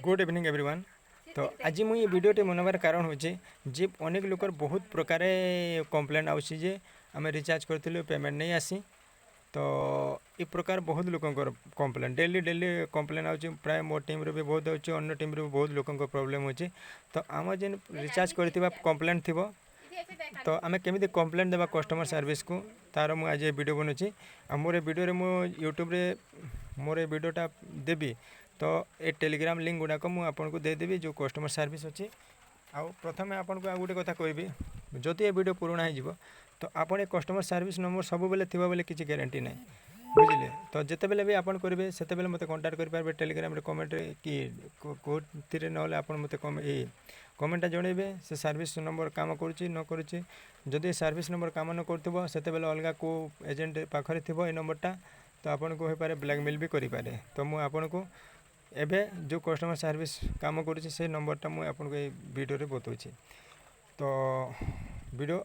Good evening everyone. तो आज मुझे वीडियोटे मनबार कारण हूँ जे अनेक लोकर बहुत प्रकार कम्प्लेन आउसी जे आम रिचार्ज करूँ पेमेंट नहीं आसी। तो ये प्रकार बहुत लोक कम्प्लेन डेली डेली कम्प्लेन आउची प्राय मो टीम रे भी बहुत अच्छे अन्य टीम रे भी बहुत लोक प्रोब्लेम होची। तो आम जेन रिचार्ज करथिबा कम्प्लेन थिबो तो आम केमी कम्प्लेन देवा कस्टमर सर्विस को तार मुझे आज वीडियो बनौची। मोर वीडियो रे मु यूट्यूब रे मोर वीडियोटा देवी तो ये टेलीग्राम लिंक गुड़ाक मुझे देदेवी जो कस्टमर सर्विस अच्छी। आउ प्रथम आपन को गोटे कथा कहबी जदि ये वीडियो पुराणा हो तो आप कस्टमर सर्विस नंबर सब बेले थी बोले किसी गारंटी ना बुझे। तो जिते बेले भी आपन करेंगे से मत कंटाक्ट करेंगे टेलीग्राम कमेंट कि कौन ना आप मत कमेंटा जनइबे से सर्विस नंबर काम करुच्ची न करुच्ची। जदि सर्विस नंबर काम न कर से अलग को एजेंट पाखे थी ये नंबरटा तो आपन को हो पारे ब्लैकमेल भी करें। तो मुझे आपन को एबे जो कस्टमर सर्विस काम करुच्ची से नंबरटा मुझे आपको ये वीडियो रे बताऊँगी। तो वीडियो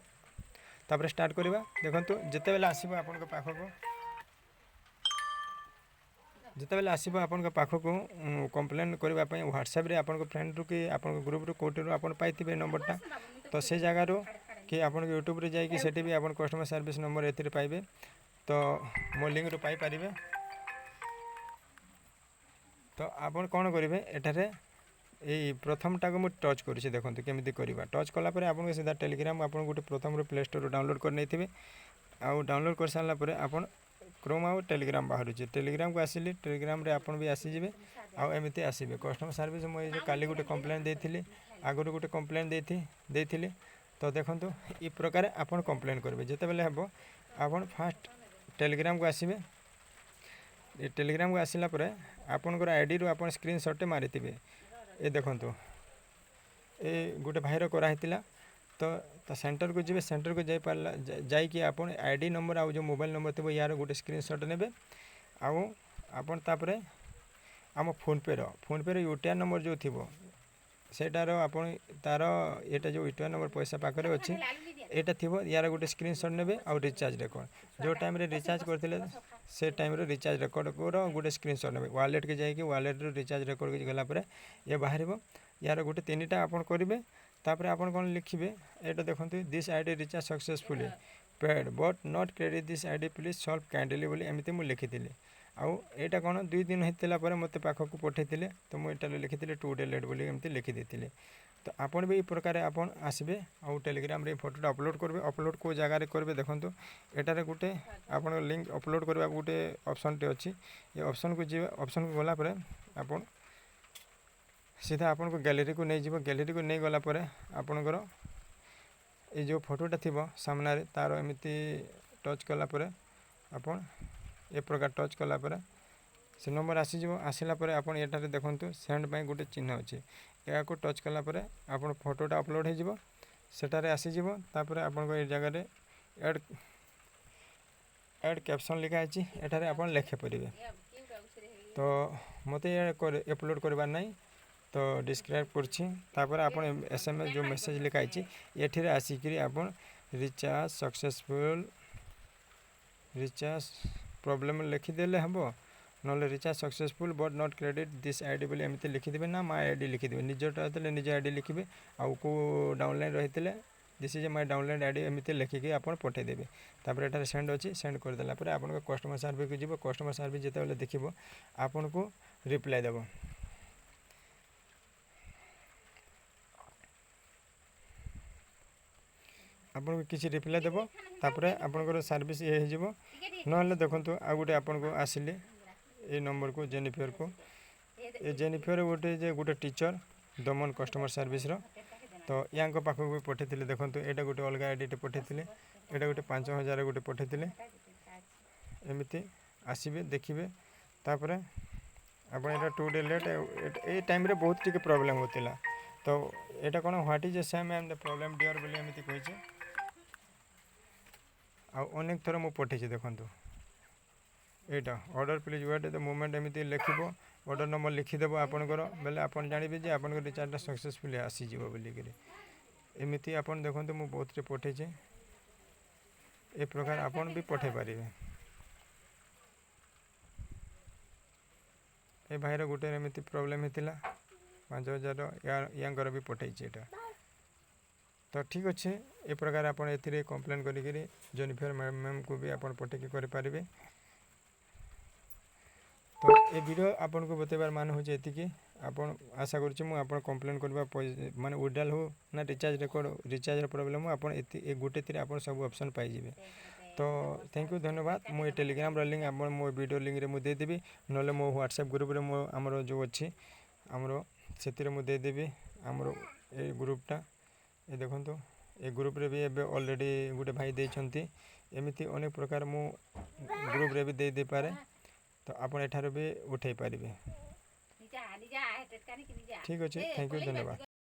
तापर स्टार्ट करवा देखो जिते बेले आसो आपण पाखक जिते बेले आसो आपण पाखक कंप्लेन करने व्हाट्सएप रे आपण फ्रेंड रु कि आपण ग्रुप रु कोटी रु आपण पाइथिबे नंबरटा। तो से जगार कि आपण यूट्यूब रे जाइए सेठी भी आपण कस्टमर सर्विस नंबर एथि पाइबे। तो मो लिंक रु पाई पारिबे। तो आपन कौन करेंगे एठारे यही प्रथमटा को मुझे टच करुँचे देखो केमी करवा टच कलापर आपको सीधा टेलीग्राम आप गोटे प्रथम प्ले स्टोर डाउनलोड कर नहीं आउ डाउनलोड कर सारापर आप क्रोम आउ टेलीग्राम बाहर टेलीग्राम को आसिली टेलीग्राम रे आपन भी आसीजे आउ एमती आसबे कस्टमर सर्विस मुझे काली गोटे कम्प्लेन देती आगुरी गोटे कम्प्लेन देती। तो देखो ये प्रकार आपन कम्प्लेन करेंगे जिते बेले हम आप फास्ट टेलीग्राम को आसबे। ये टेलीग्राम को आसला आपनकर आईडी रू आप स्क्रीनशॉट मारी ये देखो ये गोटे भाईर कराही तो सेंटर को जी सेंटर को जाई पारला जाइए आप आईडी नंबर आउ जो मोबाइल नंबर थी यार गोटे स्क्रीनशॉट ने आपन तापरे आम फोनपे यूटीआर नंबर जो थी सेटार आपन तार यहाँ जो यूटीआर नंबर पैसा पाखे अच्छी यहाँ थी यार गोटे स्क्रीनशॉट ने आउ रिचार्ज रेकर्ड जो टाइम रिचार्ज करते से टाइम रिचार्ज रेकर्ड गोटे स्क्रीनशॉट ने वालेट के जाकि वालेट रिचार्ज रेकर्ड गलापर ये बाहर यार गोटे तीन टा आप करेंगे। तापर आपन कौन लिखिए ये देखो this ID recharge successfully paid but not credit this ID please solve kindly बोली एमती मुझे लिखी आउ यहाँ कौन 2 दिन होता मत पाखक पठे तो मुझे लिखी 2 डे लेट बोली एमती लिखिदी। तो आपन भी प्रकार आपन आसबे आउ टेलीग्राम रे फोटोटा अपलोड करेंगे अपलोड को जगार करेंगे देखो एटारे गोटे आप लिंक अपलोड करवा गोटे ऑप्शन टे अच्छी ये ऑप्शन को जी ऑप्शन को गलापर आप सीधा आपन को गैलरी को नहीं जीव गैलरी को नहीं गलापर आपणकर ये जो फोटोटा थी सामना तार एमती टच कलापर आपन ए प्रकार टच कलापर से नंबर आसीज आसला आप ये देखो सेंड पाई गोटे चिन्ह अच्छे या टच कलापर आप फोटोटा अपलोड हो सेटार आसीज तापर आपन ये जगह एड एड कैप्शन लिखा है एठारे आप लिखे पारे। तो मत अपलोड करवार नहीं तो डिस्क्राइब कर एसएमएस जो मेसेज लिखाई ये आसिक आप रिचार्ज सक्सेसफुल रिचार्ज प्रॉब्लम लिखिदेले हम ना recharge successful but not credit this ID बोली एमती लिखिदेवे ना माय आईडी लिखिदेवे निजटा होते निज आईडी लिखे आउ को डाउनलाइन रही this is my downline ID एमती लिखिकी आप पठेदेवे। तापर एटारे सेंड अच्छी सेंड करदेला आप कस्टमर सर्विस को जीव कस्टमर सर्विस जिते देखो आपन को रिप्लाई देव। आपन किसी रिप्लाई देव तापर आपनकर सर्विस ये हो ना देखो आ गोटे आपन को आसिले ये नंबर को जेनिफियर को ये जेनिफियर गोटे टीचर दमन कस्टमर सर्विस तो या पाखक भी पठे देखो यहाँ गोटे अलग आईडी पठे यहाँ गोटे 5000 गोटे पठे एमती आसबे देखिए। तापर आप 2 डे लेट ये टाइम रे बहुत टी प्रॉब्लम होता। तो यहाँ कौन what is a same and the problem dear बोली एमती कही अनेक थर मुझे पठे देखो यहाँ order please wait the moment एमती लिख ऑर्डर नंबर लिखिदेव आपंकर बेले आप जानवे जे आप रिचार्जटा सक्सेसफुल आसीज बोलिक एमती आप देखो मुझे बहुत पठे ए प्रकार आपन भी पठे पारे। ए भाईर गोटे एमती प्रोब्लेम होता 5000 ୟାଙ୍କର ବି ପଠେଇଛି ଏଇଟା। ତ ଠିକ୍ ଅଛି ଏ ପ୍ରକାର ଆପଣ ଏଥିରେ କମ୍ପ୍ଲେନ୍ କରିକିରି ଜେନିଫର ମ୍ୟାମ୍କୁ ବି ଆପଣ ପଠେଇକି କରିପାରିବେ। ତ ଏ ଭିଡ଼ିଓ ଆପଣଙ୍କୁ ବତେଇବାର ମାନେ ହେଉଛି ଏତିକି। ଆପଣ ଆଶା କରୁଛି ମୁଁ ଆପଣ କମ୍ପ୍ଲେନ୍ କରିବା ମାନେ ୱିଡ୍ରାଲ୍ ହଉ ନା ରିଚାର୍ଜ ରେକର୍ଡ଼ ରିଚାର୍ଜର ପ୍ରୋବ୍ଲେମ୍ ହଉ ଆପଣ ଏ ଗୋଟେଥିରେ ଆପଣ ସବୁ ଅପସନ୍ ପାଇଯିବେ। ତ ଥ୍ୟାଙ୍କ ୟୁ ଧନ୍ୟବାଦ। ମୁଁ ଏ ଟେଲିଗ୍ରାମର ଲିଙ୍କ୍ ଆପଣ ମୋ ଭିଡ଼ିଓ ଲିଙ୍କ୍ରେ ମୁଁ ଦେଇଦେବି, ନହେଲେ ମୋ ହ୍ୱାଟ୍ସଆପ୍ ଗ୍ରୁପ୍ରେ ଆମର ଯେଉଁ ଅଛି ଆମର ସେଥିରେ ମୁଁ ଦେଇଦେବି ଆମର ଏଇ ଗ୍ରୁପ୍ଟା। ଏ ଦେଖନ୍ତୁ ଏ ଗ୍ରୁପ୍ରେ ବି ଏବେ ଅଲରେଡ଼ି ଗୋଟେ ଭାଇ ଦେଇଛନ୍ତି। ଏମିତି ଅନେକ ପ୍ରକାର ମୁଁ ଗ୍ରୁପ୍ରେ ବି ଦେଇପାରେ। ତ ଆପଣ ଏଠାରୁ ବି ଉଠାଇ ପାରିବେ। ଠିକ୍ ଅଛି, ଥ୍ୟାଙ୍କ ୟୁ ଧନ୍ୟବାଦ।